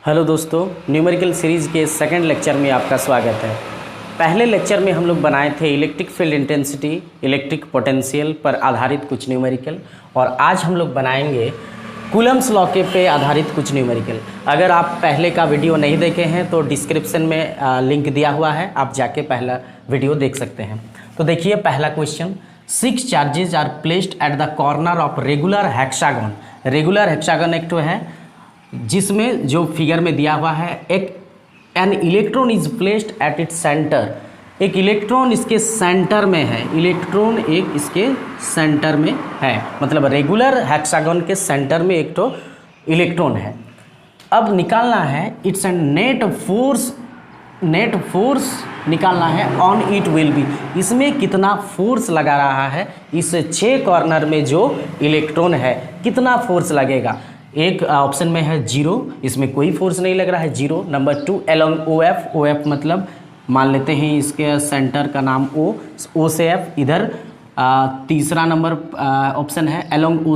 Hello दोस्तों, numerical series के second lecture में आपका स्वागत है। पहले लेक्चर में हम लोग बनाए थे electric field intensity, electric potential पर आधारित कुछ न्यूमेरिकल, और आज हम लोग बनाएंगे कूलम्स लॉ के पे आधारित कुछ न्यूमेरिकल। अगर आप पहले का वीडियो नहीं देखे हैं तो डिस्क्रिप्शन में लिंक दिया हुआ है, आप जाके पहला वीडियो देख सकते हैं। तो देखिए पहला question, 6 charges are placed at the corner of regular hexagon. Regular hexagon एक तो है जिसमें जो फिगर में दिया हुआ है, an electron is placed at its centre. एक इलेक्ट्रॉन इसके सेंटर में है, इलेक्ट्रॉन एक इसके सेंटर में है, मतलब रेगुलर हेक्सागन के सेंटर में एक तो इलेक्ट्रॉन है। अब निकालना है इट्स एंड नेट फोर्स निकालना है ऑन इट विल बी। इसमें कितना फोर्स लगा रहा है, इस 6 कॉर्नर में जो इलेक्ट्रॉन है कितना फोर्स लगेगा। एक ऑप्शन में है 0, इसमें कोई फोर्स नहीं लग रहा है, 0। नंबर 2 अलोंग ओ एफ मतलब मान लेते हैं इसके सेंटर का नाम ओ से एफ। इधर तीसरा नंबर ऑप्शन है अलोंग ओ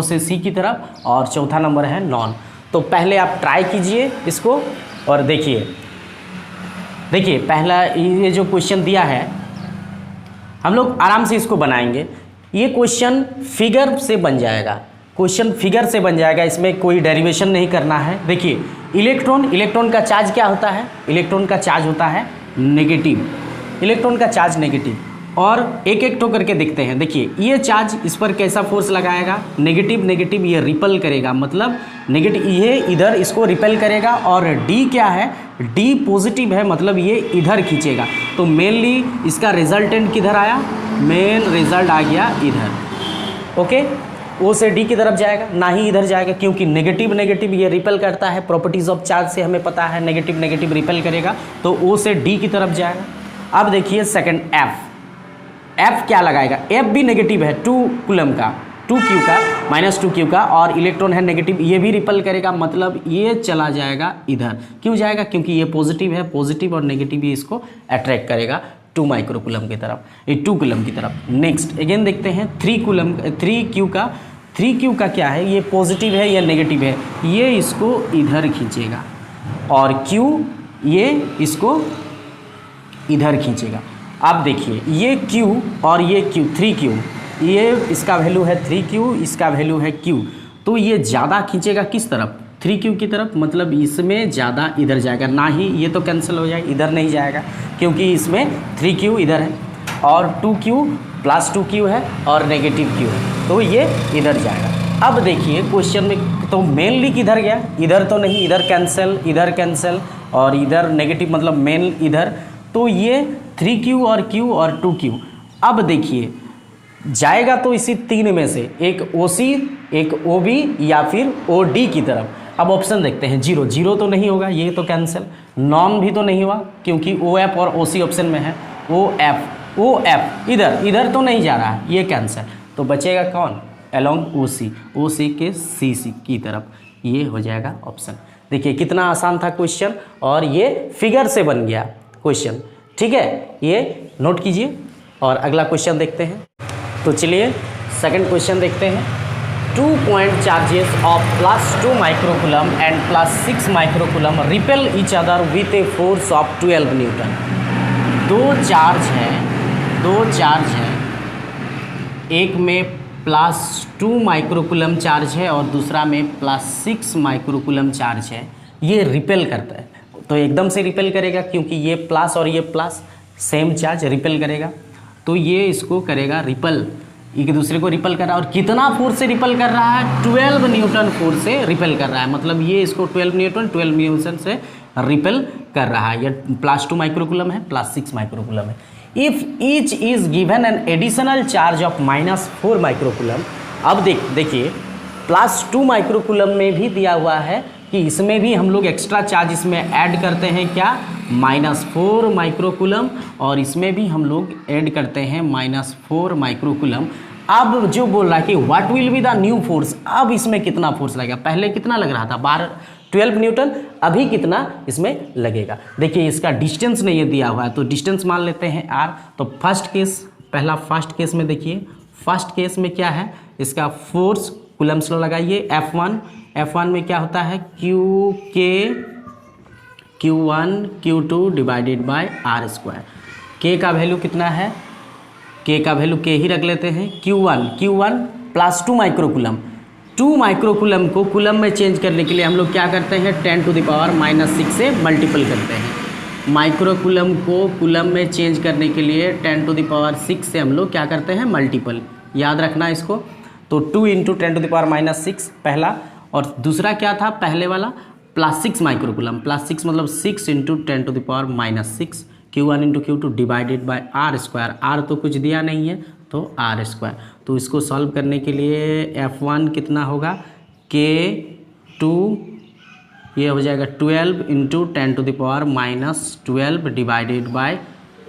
से सी की तरफ, और चौथा नंबर है नॉन। तो पहले आप ट्राई कीजिए इसको और देखिए पहला ये जो क्वेश्चन दिया है हम लोग आराम से इसको बनाएंगे। ये क्वेश्चन फिगर से बन जाएगा, इसमें कोई डेरिवेशन नहीं करना है। देखिए इलेक्ट्रॉन का चार्ज क्या होता है, इलेक्ट्रॉन का चार्ज होता है नेगेटिव, इलेक्ट्रॉन का चार्ज नेगेटिव। और एक एक टो करके देखते हैं। देखिए ये चार्ज इस पर कैसा फोर्स लगाएगा, नेगेटिव, ये रिपल करेगा, मतलब नेगेटिव ये इधर इसको रिपेल करेगा। और डी क्या है, डी पॉजिटिव है, मतलब ये इधर खींचेगा। तो मेनली इसका रिजल्टेंट किधर आया, मेन रिजल्ट आ गया इधर। ओके, ओ से डी की तरफ जाएगा, ना ही इधर जाएगा, क्योंकि नेगेटिव ये रिपेल करता है। प्रॉपर्टीज ऑफ चार्ज से हमें पता है नेगेटिव रिपेल करेगा, तो ओ से डी की तरफ जाएगा। अब देखिए सेकंड एफ क्या लगाएगा, एफ भी नेगेटिव है 2 कूलम का, 2 क्यू का, -2 क्यू का, और इलेक्ट्रॉन है नेगेटिव, ये भी रिपेल करेगा, मतलब ये चला जाएगा इधर। क्यों जाएगा, क्योंकि ये पॉजिटिव है, पॉजिटिव और नेगेटिव ये इसको अट्रैक्ट करेगा 2 माइक्रो कूलम की तरफ, ये 2 कूलम की तरफ। नेक्स्ट अगेन देखते हैं 3 क्यू का क्या है, ये पॉजिटिव है या नेगेटिव है, ये इसको इधर खींचेगा, और क्यू ये इसको इधर खींचेगा। अब देखिए ये Q और ये Q, 3Q, ये इसका वैल्यू है 3Q, इसका वैल्यू है Q। तो ये ज़्यादा खींचेगा किस तरफ, 3Q की तरफ, मतलब इसमें ज़्यादा इधर जाएगा, ना ही ये तो कैंसिल हो जाएगा, इधर नहीं जाएगा, क्योंकि इसमें 3Q इधर है और 2Q + 2Q है और नेगेटिव Q है, तो ये इधर जाएगा। अब देखिए क्वेश्चन में तो मेनली किधर गया, इधर तो नहीं, इधर कैंसिल और इधर नेगेटिव, मतलब मेन इधर। तो ये 3Q और Q और 2Q। अब देखिए जाएगा तो इसी 3 में से एक OC, एक OB या फिर OD की तरफ। अब ऑप्शन देखते हैं, 0 तो नहीं होगा, ये तो कैंसिल, नॉन भी तो नहीं हुआ क्योंकि OF और OC ऑप्शन में है, OF इधर तो नहीं जा रहा है, ये कैंसिल। तो बचेगा कौन, अलोंग OC के CC की तरफ, ये हो जाएगा ऑप्शन। देखिए कितना आसान था क्वेश्चन, और ये फिगर से बन गया क्वेश्चन, ठीक है, ये नोट कीजिए। और अगला क्वेश्चन देखते हैं। तो चलिए सेकंड क्वेश्चन देखते हैं। 2 point charges of +2 microcoulomb and +6 microcoulomb repel each other with a force of 12 Newton. दो चार्ज हैं, एक में +2 माइक्रोकूलम चार्ज है और दूसरा में +6 माइक्रोकूलम चार्ज है। ये रिपेल करता है, तो एकदम से रिपेल करेगा, क्योंकि ये प्लस और ये प्लस सेम चार्ज रिपेल करेगा, तो ये इसको करेगा रिपेल, एक दूसरे को रिपेल कर रहा है। और कितना फोर्स से रिपेल कर रहा है, 12 न्यूटन फोर्स से रिपेल कर रहा है, मतलब ये इसको 12 न्यूटन से रिपेल कर रहा है। ये +2 माइक्रोकूलम है, +6 माइक्रोकूलम है। If each is given an additional charge of -4 microcoulomb. अब देखिए +2 माइक्रोकूलम में भी दिया हुआ है कि इसमें भी हम लोग एक्स्ट्रा चार्ज इसमें ऐड करते हैं, क्या, -4 माइक्रोकूलम, और इसमें भी हम लोग ऐड करते हैं -4 माइक्रोकूलम। अब जो बोल रहा है कि what will be the new force, अब इसमें कितना फोर्स लगेगा, पहले कितना लग रहा था 12 न्यूटन, अभी कितना इसमें लगेगा। देखिए इसका डिस्टेंस नहीं ये दिया हुआ है, तो डिस्टेंस मान लेते हैं r। तो फर्स्ट केस में देखिए, फर्स्ट केस में क्या है, इसका फोर्स कूलम्स लॉ लगाइए, F1 F1 में क्या होता है Q1 Q2 divided by are square. K का वैल्यू कितना है, K का वैल्यू K ही रख लेते हैं। Q1 प्लस 2 माइक्रोकुलम, 2 माइक्रोकुलम को कुलम में चेंज करने के लिए हम लोग क्या करते हैं 10⁻⁻6 से मल्टीपल करते हैं। माइक्रोकुलम को कुलम में चेंज करने के लिए 10⁻6 से हम लोग क्या करते हैं मल्टीपल, याद रखना इसको। तो 2 × 10⁻6 पहला, और दूसरा क्या था पहले वाला +6 माइक्रोकुलम, +6 मतलब 6 × 10⁻6 Q1 × Q2 divided by are square. R तो कुछ दिया नहीं है तो आर स्क्वायर। तो इसको सॉल्व करने के लिए F1 कितना होगा K2, ये हो जाएगा 12 × 10⁻12 डिवाइडेड बाय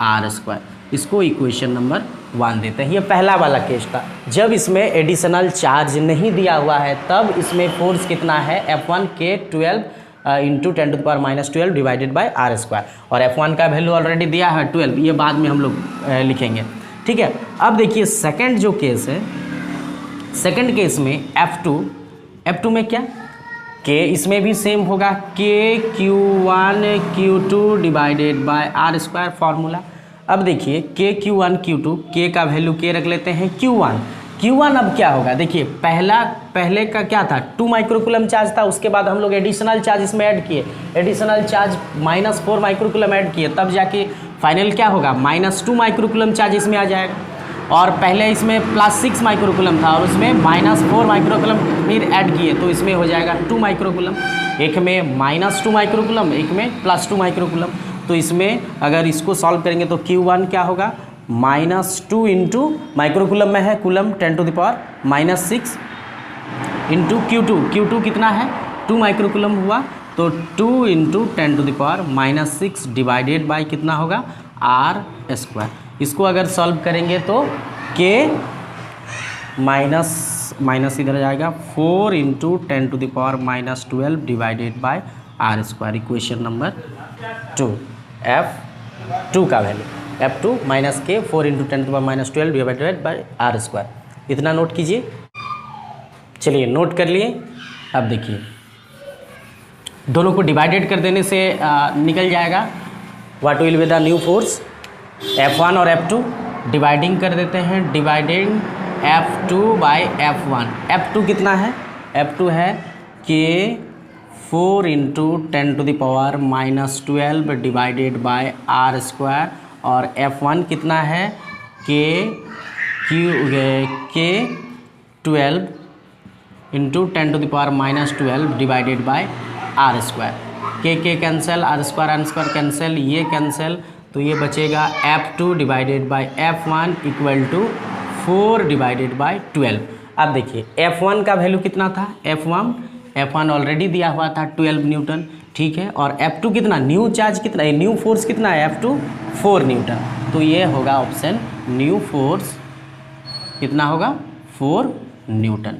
आर स्क्वायर। इसको इक्वेशन नंबर 1 देते हैं। ये पहला वाला केस था, जब इसमें एडिशनल चार्ज नहीं दिया हुआ है तब इसमें फोर्स कितना है F1 K12 × 10⁻12 divided by are square, और F1 का वैल्यू ऑलरेडी दिया है 12, ये बाद में हम लोग लिखेंगे, ठीक है। अब देखिए सेकंड जो केस है, सेकंड केस में F2 में क्या K, इसमें भी सेम होगा Q1 Q2 divided by are square formula. अब देखिए Q1 Q2, K का वैल्यू K रख लेते हैं। Q1 अब क्या होगा, देखिए पहले का क्या था 2 माइक्रोकुलम चार्ज था, उसके बाद हम लोग एडिशनल चार्ज इसमें ऐड किए, एडिशनल चार्ज -4 माइक्रोकुलम ऐड किए, तब जाके फाइनल क्या होगा -2 माइक्रोकुलम चार्ज इसमें आ जाएगा। और पहले इसमें +6 माइक्रोकुलम था और उसमें -4 माइक्रोकुलम फिर ऐड किए, तो इसमें हो जाएगा 2 माइक्रोकुलम, एक में -2 माइक्रोकुलम, एक में +2 माइक्रोकुलम। तो इसमें अगर इसको सॉल्व करेंगे तो Q1 क्या होगा -2 × माइक्रोकुलम में है कुलम 10⁻6 इंटू Q2 कितना है 2 माइक्रोकुलम हुआ, तो 2 × 10⁻6 डिवाइडेड बाय कितना होगा आर स्क्वायर। इसको अगर सॉल्व करेंगे तो K माइनस इधर जाएगा 4 × 10⁻12 divided by are square. Equation number 2 F2 का वैल्यू F2 -K 4 × 10⁻12 divided by are square. इतना नोट कीजिए। चलिए नोट कर लिए। अब देखिए दोनों को डिवाइडेड कर देने से निकल जाएगा what will be the new force F1 और F2। डिवाइडिंग कर देते हैं, dividing F2 bye F1। F2 कितना है, F2 है K 4 × 10⁻12 divided by are square, और F1 कितना है K 12 × 10⁻12 divided by are square. K cancel, R square cancel, ये कैंसिल, तो ये बचेगा F2 divided by F1 = 4 divided by 12। अब देखिए F1 का वैल्यू कितना था, F1 ऑलरेडी दिया हुआ था 12 न्यूटन, ठीक है। और F2 कितना, न्यू चार्ज कितना है, न्यू फोर्स कितना है F2 4 न्यूटन। तो ये होगा ऑप्शन, न्यू फोर्स कितना होगा 4 न्यूटन।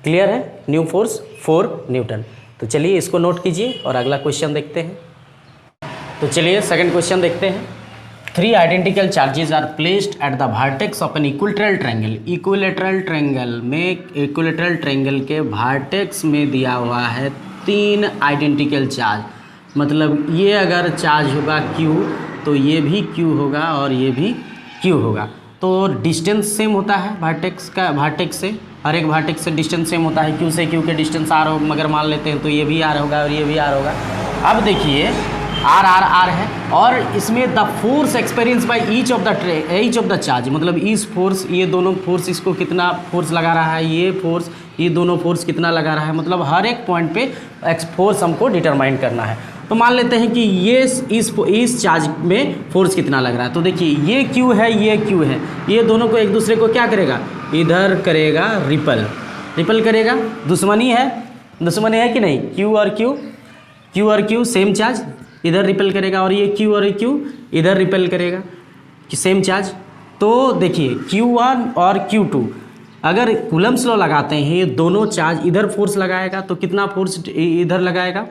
क्लियर है, न्यू फोर्स 4 न्यूटन। तो चलिए इसको नोट कीजिए और अगला क्वेश्चन देखते हैं। तो चलिए सेकंड क्वेश्चन देखते हैं। 3 identical charges are placed at the vertex of an equilateral triangle. Equilateral triangle में, इक्विलेटरल ट्रायंगल के वर्टेक्स में दिया हुआ है 3 आइडेंटिकल चार्ज, मतलब ये अगर चार्ज होगा Q तो ये भी Q होगा और ये भी Q होगा। तो डिस्टेंस सेम होता है वर्टेक्स से, हर एक वर्टेक्स से डिस्टेंस सेम होता है। Q से Q के डिस्टेंस R हो, मगर मान लेते हैं तो ये भी R होगा और ये भी R होगा। अब देखिए R है, और इसमें the force experience by each of the charge, मतलब इस फोर्स, ये दोनों फोर्स, इसको कितना फोर्स लगा रहा है, ये फोर्स, ये दोनों फोर्स कितना लगा रहा है, मतलब हर एक पॉइंट पे फोर्स हमको डिटरमाइन करना है। तो मान लेते हैं कि ये इस चार्ज में फोर्स कितना लग रहा है। तो देखिए ये Q है, ये Q है, ये दोनों को एक दूसरे को क्या करेगा, इधर करेगा रिपल करेगा, दुश्मनी है कि नहीं, Q और Q सेम चार्ज इधर रिपेल करेगा, और ये Q और Q इधर रिपेल करेगा कि सेम चार्ज। तो देखिए Q1 और Q2 अगर कूलम्ब्स लॉ लगाते हैं, ये दोनों चार्ज इधर फोर्स लगाएगा तो कितना फोर्स इधर लगाएगा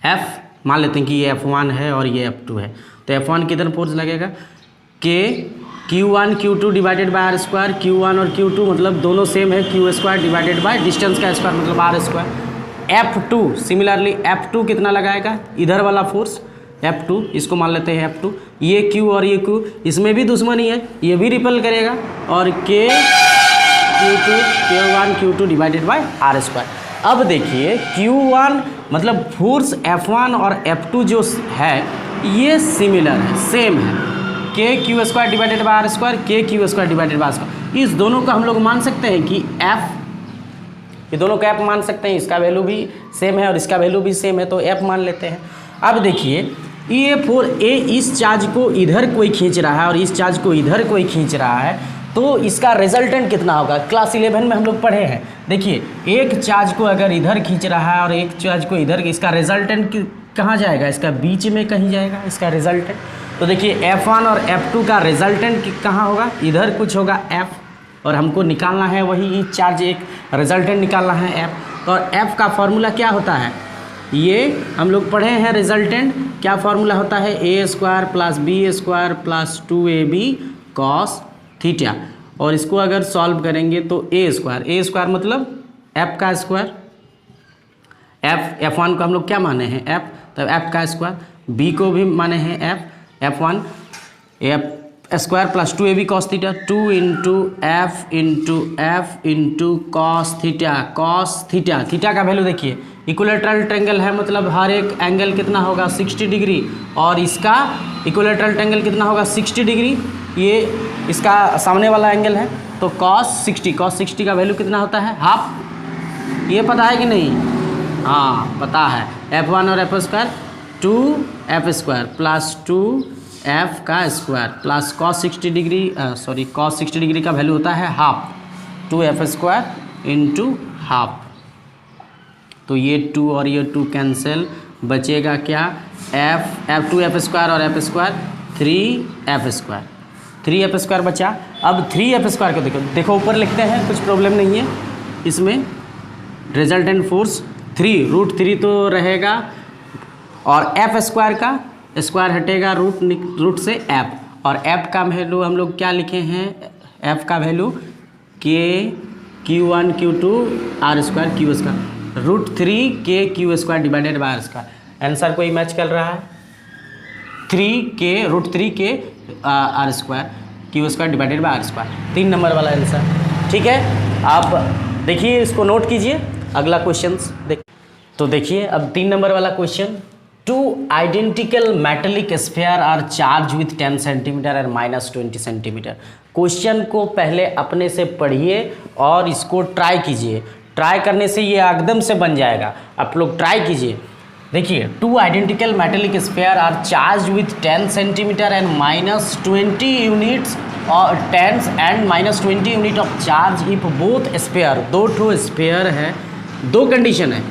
F, मान लेते हैं कि ये F1 है और ये F2 है, तो F1 किधर फोर्स लगेगा K Q1 Q2 divided by are square, Q1 और Q2 मतलब दोनों सेम है, q square divided by distance का स्क्वायर मतलब r square. F2 similarly F2 कितना लगाएगा, इधर वाला फोर्स F2, इसको मान लेते हैं F2। ये Q और ये Q, इसमें भी दुश्मनी है, ये भी रिपल करेगा, और Q1 Q2 divided by are square. अब देखिए Q1 मतलब फोर्स F1 और F2 जो है ये सिमिलर है, सेम है, K Q square divided by are square, K Q square divided by are square. इस दोनों का हम लोग मान सकते हैं कि F, ये दोनों का F मान सकते हैं, इसका वैल्यू भी सेम है और इसका वैल्यू भी सेम है, तो F मान लेते हैं। अब देखिए ये ए इस चार्ज को इधर कोई खींच रहा है और इस चार्ज को इधर कोई खींच रहा है, तो इसका रिजल्टेंट कितना होगा, क्लास 11 में हम लोग पढ़े हैं। देखिए एक चार्ज को अगर इधर खींच रहा है और एक चार्ज को इधर, इसका रिजल्टेंट कहाँ जाएगा, इसका बीच में कहीं जाएगा इसका रिजल्टेंट। तो देखिए F1 और F2 का रिजल्टेंट कहाँ होगा, इधर कुछ होगा F, और हमको निकालना है वही चार्ज, एक रिजल्टेंट निकालना है F। और F का फॉर्मूला क्या होता है, ये हम लोग पढ़े हैं, रिजल्टेंट क्या फॉर्मूला होता है, A square plus B square plus 2ab cos theta. और इसको अगर सॉल्व करेंगे तो ए स्क्वायर मतलब F का स्क्वायर, F1 को हम लोग क्या माने हैं F, तब F का स्क्वायर, B को भी माने हैं F1 F square plus 2ab cos theta, 2 into F into cos theta. Theta का वैल्यू देखिए, इक्विलेटरल ट्रायंगल है मतलब हर एक एंगल कितना होगा 60 डिग्री, और इसका इक्विलेटरल ट्रायंगल कितना होगा 60 डिग्री, ये इसका सामने वाला एंगल है, तो कॉस 60 का वैल्यू कितना होता है, हाफ। ये पता है कि नहीं, हाँ पता है, F1 और F square 2F square plus 2F का स्क्वायर प्लस कॉस 60 डिग्री का वैल्यू होता है half, 2F square into half. तो ये 2 और ये 2 कैंसिल, बचेगा क्या, F2F स्क्वायर और F स्क्वायर 3F स्क्वायर बचा। अब 3F स्क्वायर को देखो ऊपर लिखते हैं, कुछ प्रॉब्लम नहीं है इसमें। रिजल्टेंट फोर्स 3√3 तो रहेगा, और F स्क्वायर का स्क्वायर हटेगा रूट से F, और F का वैल्यू हम लोग क्या लिखे हैं, F का value Q1 Q2 r square q square, √3 के Q square divided by are square. Answer कोई मैच कर रहा है, 3 के r square q square divided by are square, 3 number वाला आंसर। ठीक है, आप देखिए इसको नोट कीजिए, अगला क्वेश्चन तो देखिए अब 3 नंबर वाला question, 2 identical metallic sphere are charge with 10 centimetre and -20 centimetre. Question को पहले अपने से पढ़िए और इसको ट्राई कीजिए, ट्राई करने से ये एकदम से बन जाएगा, आप लोग ट्राई कीजिए। देखिए 2 identical metallic sphere are charge with 10 centimetre and -20 units और 10 and -20 unit of charge if both sphere, 2 ठो स्फीयर है, 2 कंडीशन है,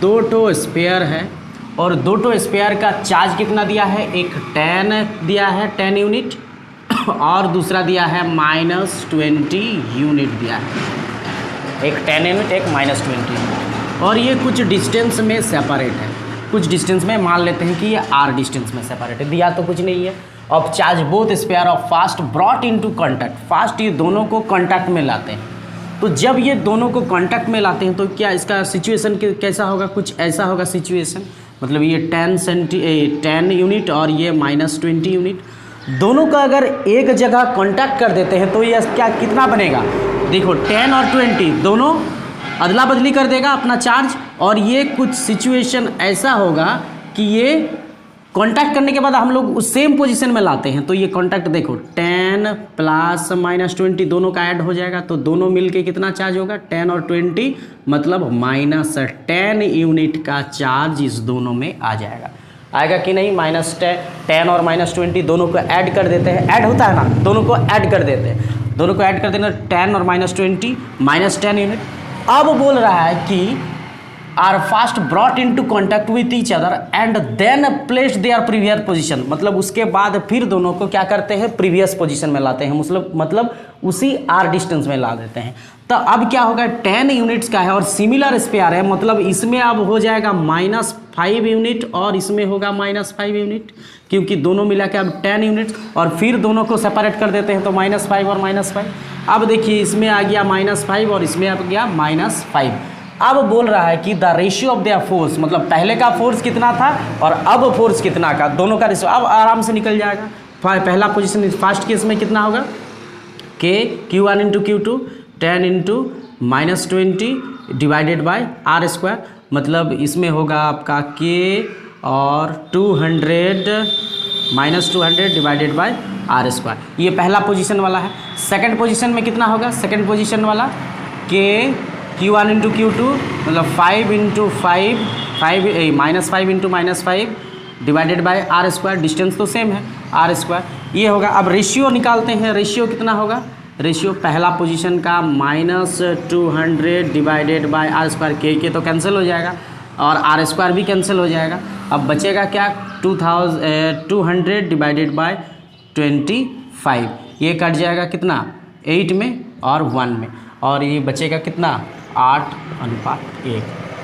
2 ठो स्फीयर है और 2 ठो स्फीयर का चार्ज कितना दिया है, एक 10 दिया है 10 यूनिट और दूसरा दिया है -20 यूनिट दिया है, एक 10 यूनिट एक -20 यूनिट, और ये कुछ डिस्टेंस में सेपरेट है, कुछ डिस्टेंस में मान लेते हैं कि ये r डिस्टेंस में सेपरेट है, दिया तो कुछ नहीं है। Of charge both sphere of fast brought into contact, fast ये दोनों को कांटेक्ट में लाते हैं, तो जब ये दोनों को कांटेक्ट में लाते हैं तो क्या इसका सिचुएशन कैसा होगा, कुछ ऐसा होगा सिचुएशन, मतलब ये 10 यूनिट और ये -20 यूनिट, दोनों का अगर एक जगह कांटेक्ट कर देते हैं तो ये क्या कितना बनेगा, देखो 10 और 20 दोनों अदला बदली कर देगा अपना चार्ज, और ये कुछ सिचुएशन ऐसा होगा कि ये कांटेक्ट करने के बाद हम लोग उस सेम पोजीशन में लाते हैं, तो ये कांटेक्ट देखो 10 प्लस -20 दोनों का ऐड हो जाएगा, तो दोनों मिलके कितना चार्ज होगा, 10 और 20 मतलब -10 यूनिट का चार्ज इस दोनों में आ जाएगा। आएगा कि नहीं, -10 और -20 दोनों को ऐड कर देते हैं, ऐड होता है ना, दोनों को ऐड कर देते हैं, दोनों को ऐड कर देना 10 और -20 -10 यूनिट। अब बोल रहा है कि are first brought into contact with each other and then placed their previous position, मतलब उसके बाद फिर दोनों को क्या करते हैं, प्रीवियस पोजीशन में लाते हैं, मतलब उसी आर डिस्टेंस में ला देते हैं। तो अब क्या होगा, 10 यूनिट्स का है और सिमिलर स्पेयर है, मतलब इसमें अब हो जाएगा -5 यूनिट और इसमें होगा -5 यूनिट, क्योंकि दोनों मिला के अब 10 यूनिट्स, और फिर दोनों को सेपरेट कर देते हैं तो -5 और -5। अब देखिए इसमें आ गया -5 और इसमें आ गया -5। अब बोल रहा है कि the ratio of their force, मतलब पहले का फोर्स कितना था और अब फोर्स कितना का, दोनों का रेशियो अब आराम से निकल जाएगा। पहला पोजीशन फर्स्ट केस में कितना होगा, K Q1 into Q2 10 into -20 divided by are square, मतलब इसमें होगा आपका K और 200 -200 डिवाइडेड बाय आर स्क्वायर। ये पहला पोजीशन वाला है। सेकंड पोजीशन में कितना होगा, सेकंड पोजीशन वाला K Q1 इंटू Q2 मतलब 5 into 5 -5 into -5 divided by are square, distance तो सेम है आर स्क्वायर, ये होगा। अब रेशियो निकालते हैं, रेशियो कितना होगा, रेशियो पहला पोजीशन का -200 डिवाइडेड बाय आर स्क्वायर, के तो कैंसिल हो जाएगा और आर स्क्वायर भी कैंसिल हो जाएगा। अब बचेगा क्या, 200 डिवाइडेड बाय 25, ये कट जाएगा कितना 8 में और 1 में, और ये बचेगा कितना 8:1,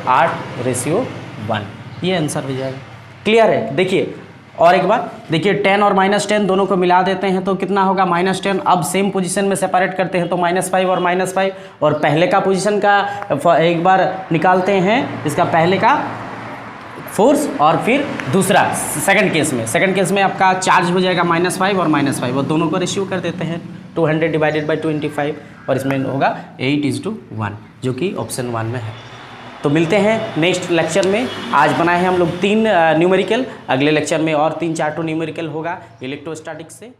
8:1, ये आंसर हो जाएगा। क्लियर है। देखिए और एक बार देखिए, 10 और -10 दोनों को मिला देते हैं तो कितना होगा -10। अब सेम पोजीशन में सेपरेट करते हैं तो -5 और -5, और पहले का पोजीशन का एक बार निकालते हैं, इसका पहले का फोर्स और फिर दूसरा सेकंड केस में आपका चार्ज हो जाएगा -5 और -5, और दोनों को रेशियो कर देते हैं 200 डिवाइडेड बाय 25, और इसमें होगा 8:1, जो कि ऑप्शन 1 में है। तो मिलते हैं नेक्स्ट लेक्चर में। आज बनाए हैं हम लोग 3 न्यूमेरिकल, अगले लेक्चर में और 3-4 न्यूमेरिकल होगा इलेक्ट्रोस्टैटिक्स से।